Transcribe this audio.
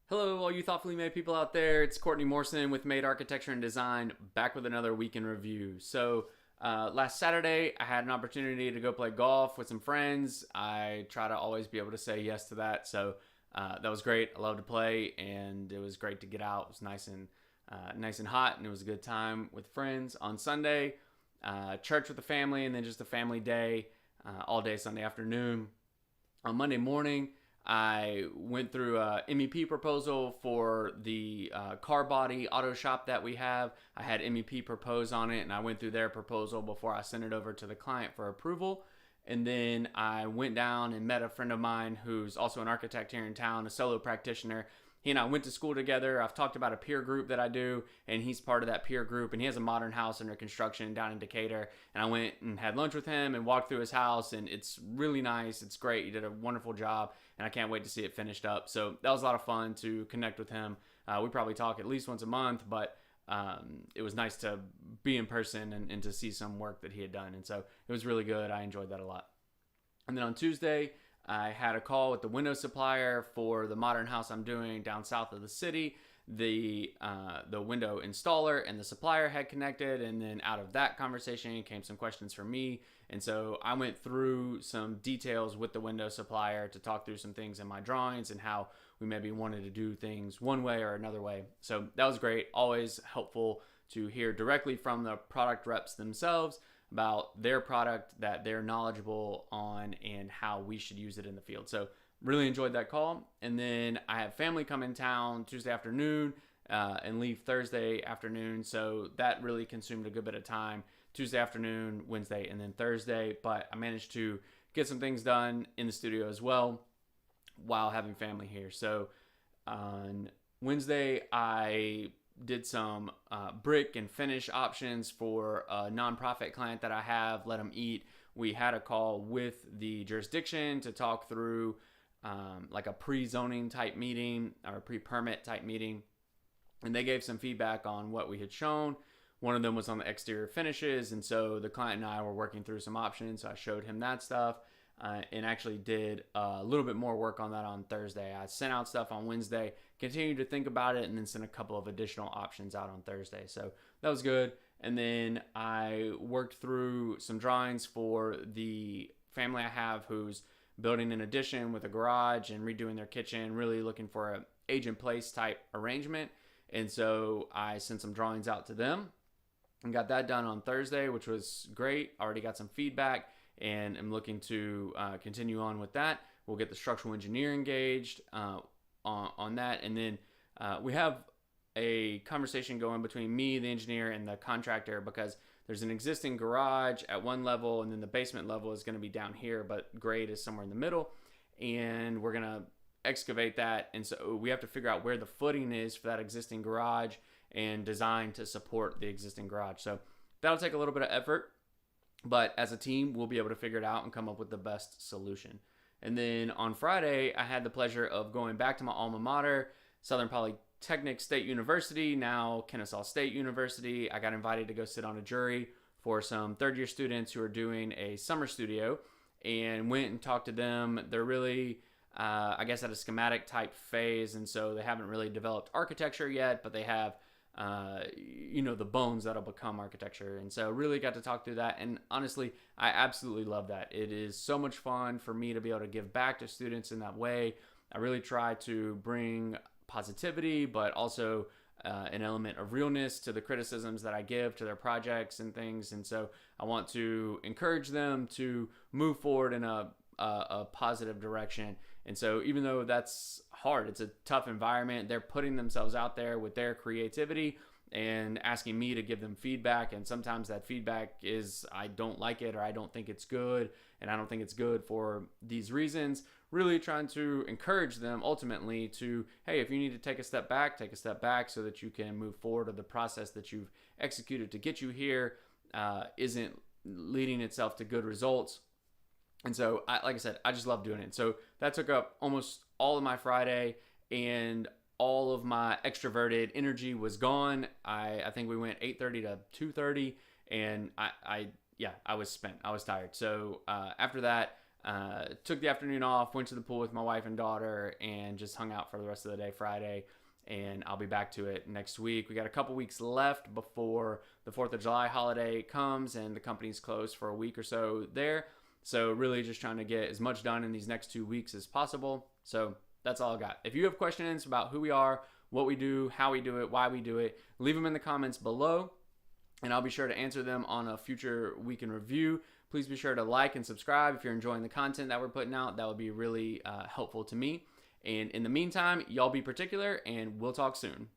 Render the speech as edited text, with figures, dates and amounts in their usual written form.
Hello, all you thoughtfully made people out there. It's Courtney Morrison with Made Architecture and Design, back with another week in review. Last Saturday, I had an opportunity to go play golf with some friends. I try to always be able to say yes to that, that was great. I love to play, and it was great to get out. It was nice and hot, and it was a good time with friends. On Sunday, church with the family, and then just a family day, all day Sunday afternoon. On Monday morning, I went through a MEP proposal for the car body auto shop that we have. I had MEP propose on it, and I went through their proposal before I sent it over to the client for approval. And then I went down and met a friend of mine who's also an architect here in town, a solo practitioner. He and I went to school together. I've talked about a peer group that I do, and he's part of that peer group. And he has a modern house under construction down in Decatur. And I went and had lunch with him and walked through his house, and it's really nice. It's great. He did a wonderful job, and I can't wait to see it finished up. So that was a lot of fun to connect with him. We probably talk at least once a month, but it was nice to be in person and to see some work that he had done. And so it was really good. I enjoyed that a lot. And then on Tuesday, I had a call with the window supplier for the modern house I'm doing down south of the city. The window installer and the supplier had connected, and then out of that conversation came some questions from me. And so I went through some details with the window supplier to talk through some things in my drawings and how we maybe wanted to do things one way or another way. So that was great. Always helpful to hear directly from the product reps themselves about their product that they're knowledgeable on and how we should use it in the field. So really enjoyed that call. And then I have family come in town Tuesday afternoon and leave Thursday afternoon. So that really consumed a good bit of time. Tuesday afternoon, Wednesday, and then Thursday. But I managed to get some things done in the studio as well while having family here. So on Wednesday, I did some brick and finish options for a nonprofit client that I have, Let Them Eat. We had a call with the jurisdiction to talk through like a pre-zoning type meeting or a pre-permit type meeting. And they gave some feedback on what we had shown. One of them was on the exterior finishes. And so the client and I were working through some options. So I showed him that stuff. And actually did a little bit more work on that on Thursday. I sent out stuff on Wednesday, continued to think about it, and then sent a couple of additional options out on Thursday. So that was good. And then I worked through some drawings for the family I have who's building an addition with a garage and redoing their kitchen, really looking for a age-in-place type arrangement. And so I sent some drawings out to them and got that done on Thursday, which was great. Already got some feedback, and I'm looking to continue on with that. We'll get the structural engineer engaged on that. And then we have a conversation going between me, the engineer, and the contractor, because there's an existing garage at one level, and then the basement level is going to be down here, but grade is somewhere in the middle. And we're going to excavate that. And so we have to figure out where the footing is for that existing garage and design to support the existing garage. So that'll take a little bit of effort. But as a team, we'll be able to figure it out and come up with the best solution. And then on Friday, I had the pleasure of going back to my alma mater, Southern Polytechnic State University, now Kennesaw State University. I got invited to go sit on a jury for some third-year students who are doing a summer studio, and went and talked to them. They're really, I guess, at a schematic type phase, and so they haven't really developed architecture yet, but they have the bones that'll become architecture. And so really got to talk through that. And honestly, I absolutely love that. It is so much fun for me to be able to give back to students in that way. I really try to bring positivity, but also an element of realness to the criticisms that I give to their projects and things. And so I want to encourage them to move forward in a positive direction. And so even though that's hard, it's a tough environment, they're putting themselves out there with their creativity and asking me to give them feedback. And sometimes that feedback is, I don't like it, or I don't think it's good, and I don't think it's good for these reasons. Really trying to encourage them ultimately to, hey, if you need to take a step back so that you can move forward, or the process that you've executed to get you here isn't leading itself to good results. And so, like I said, I just love doing it. So that took up almost all of my Friday, and all of my extroverted energy was gone. I think we went 8:30 to 2:30, and I was spent. I was tired. So after that, took the afternoon off, went to the pool with my wife and daughter, and just hung out for the rest of the day Friday. And I'll be back to it next week. We got a couple weeks left before the 4th of July holiday comes, and the company's closed for a week or so there. So really just trying to get as much done in these next 2 weeks as possible. So that's all I got. If you have questions about who we are, what we do, how we do it, why we do it, leave them in the comments below, and I'll be sure to answer them on a future Week in Review. Please be sure to like and subscribe if you're enjoying the content that we're putting out. That would be really helpful to me. And in the meantime, y'all be particular, and we'll talk soon.